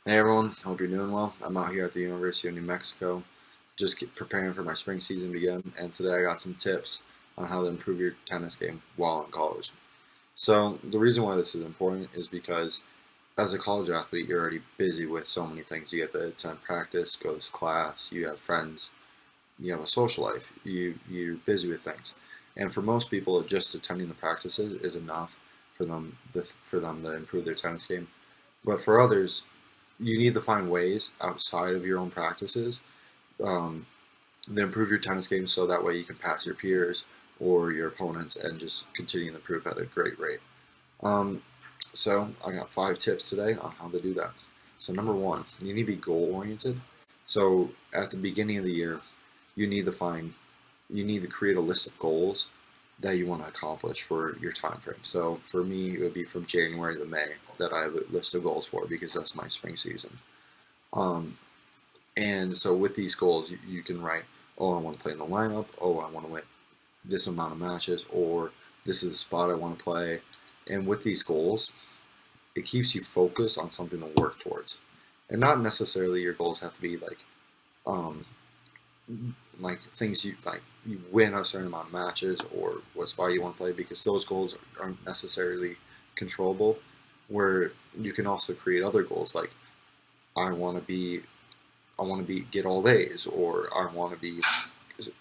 Hey everyone, hope you're doing well. I'm out here at the University of New Mexico, just preparing for my spring season to begin, and today I got some tips on how to improve your tennis game while in college. So the reason why this is important is because as a college athlete, you're already busy with so many things. You get to attend practice, go to class, you have friends, you have a social life, you're busy with things, and for most people, just attending the practices is enough for them to improve their tennis game. But for others, you need to find ways outside of your own practices um, to improve your tennis game so that way you can pass your peers or your opponents and just continue to improve at a great rate. Um, so I got 5 tips today on how to do that. So number one, you need to be goal oriented. So at the beginning of the year, you need to find you need to create a list of goals that you want to accomplish for your time frame. So for me, it would be from January to May that I have a list of goals for because that's my spring season. Um, and so with these goals, you can write, oh, I want to play in the lineup. Oh, I want to win this amount of matches, or this is the spot I want to play. And with these goals, it keeps you focused on something to work towards, and not necessarily your goals have to be um, like things you win a certain amount of matches or what spot you want to play because those goals aren't necessarily controllable. Where you can also create other goals like I want to be get all A's, or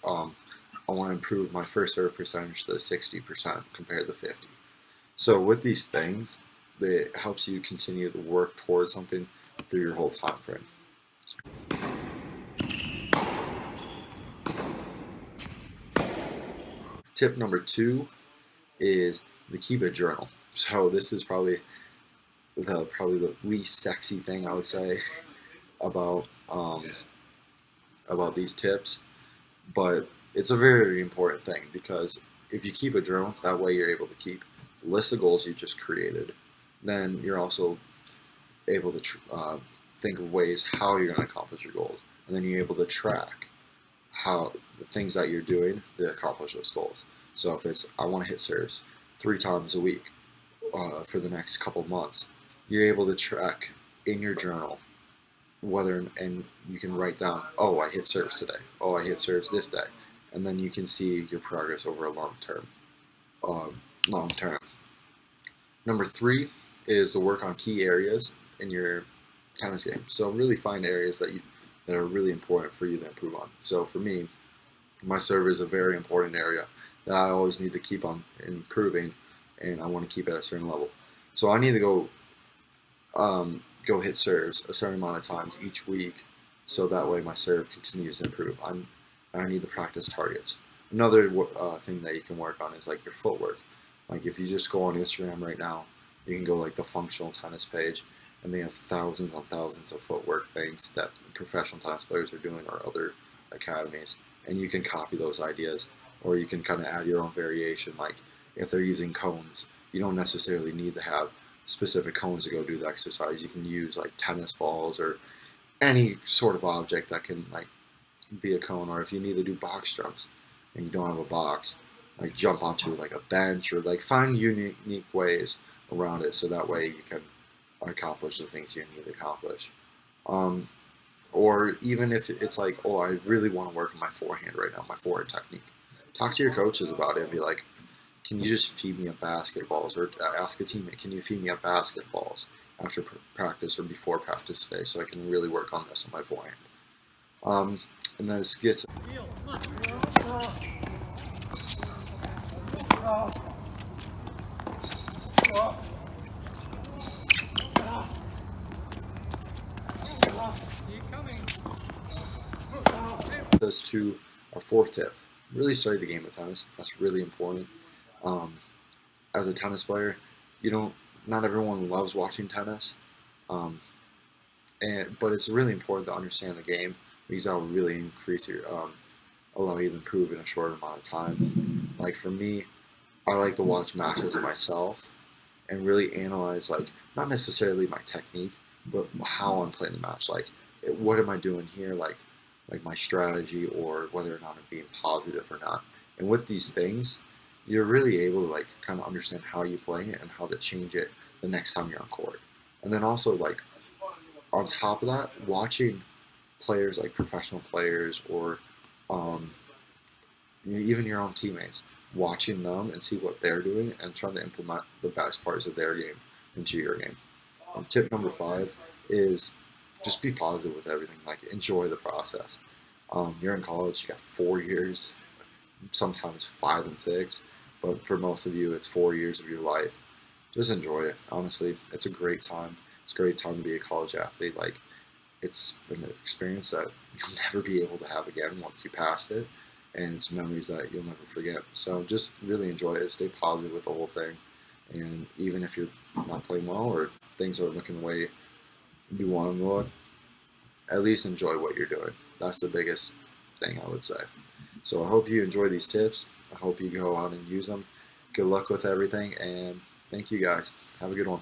um, I want to improve my first serve percentage to 60% compared to 50. So with these things, it helps you continue to work towards something through your whole time frame. Tip number 2 is to keep a journal. So this is probably the least sexy thing I would say about about these tips, but it's a very, very important thing because if you keep a journal, that way you're able to keep a list of goals you just created. Then you're also able to think of ways how you're going to accomplish your goals, and then you're able to track how the things that you're doing to accomplish those goals. So if it's I want to hit serves 3 times a week for the next couple of months, you're able to track in your journal whether and you can write down, oh, I hit serves today, oh, I hit serves this day, and then you can see your progress over a long term. Uh, long term. Number 3 is to work on key areas in your tennis game. So really find areas that are really important for you to improve on. So for me, my serve is a very important area that I always need to keep on improving, and I want to keep at a certain level. So I need to go hit serves a certain amount of times each week, so that way my serve continues to improve. I need to practice targets. Another thing that you can work on is like your footwork. Like if you just go on Instagram right now, you can go like the functional tennis page, and they have thousands on thousands of footwork things that professional tennis players are doing or other academies, and you can copy those ideas, or you can kind of add your own variation. Like if they're using cones, you don't necessarily need to have specific cones to go do the exercise. You can use like tennis balls or any sort of object that can like be a cone. Or if you need to do box jumps and you don't have a box, like jump onto like a bench or like find unique ways around it so that way you can accomplish the things you need to accomplish. Um, or even if it's like, oh, I really want to work on my forehand right now, my forehand technique. Talk to your coaches about it and be like, can you just feed me up basketballs? Or ask a teammate, can you feed me up basketballs after practice or before practice today so I can really work on this on my forehand? And then this gets us to our 4th tip. Really study the game of tennis. That's really important. Um, as a tennis player, you don't. Not everyone loves watching tennis, um, but it's really important to understand the game because that will really increase your allow you to improve in a short amount of time. Like for me, I like to watch matches myself and really analyze like not necessarily my technique, but how I'm playing the match. Like what am I doing here? Like my strategy or whether or not I'm being positive or not. And with these things, you're really able to like kind of understand how you play it and how to change it the next time you're on court. And then also like on top of that, watching players like professional players or um, even your own teammates, watching them and see what they're doing and trying to implement the best parts of their game into your game. Tip number 5 is just be positive with everything. Like enjoy the process. You're in college, you got 4 years, sometimes 5 and 6, but for most of you, it's 4 years of your life. Just enjoy it. Honestly, it's a great time. It's a great time to be a college athlete. Like it's an experience that you'll never be able to have again once you pass it, and it's memories that you'll never forget. So just really enjoy it. Stay positive with the whole thing, and even if you're not playing well or things are looking the way you want them to look, at least enjoy what you're doing. That's the biggest thing I would say. So I hope you enjoy these tips. I hope you go out and use them. Good luck with everything, and thank you guys. Have a good one.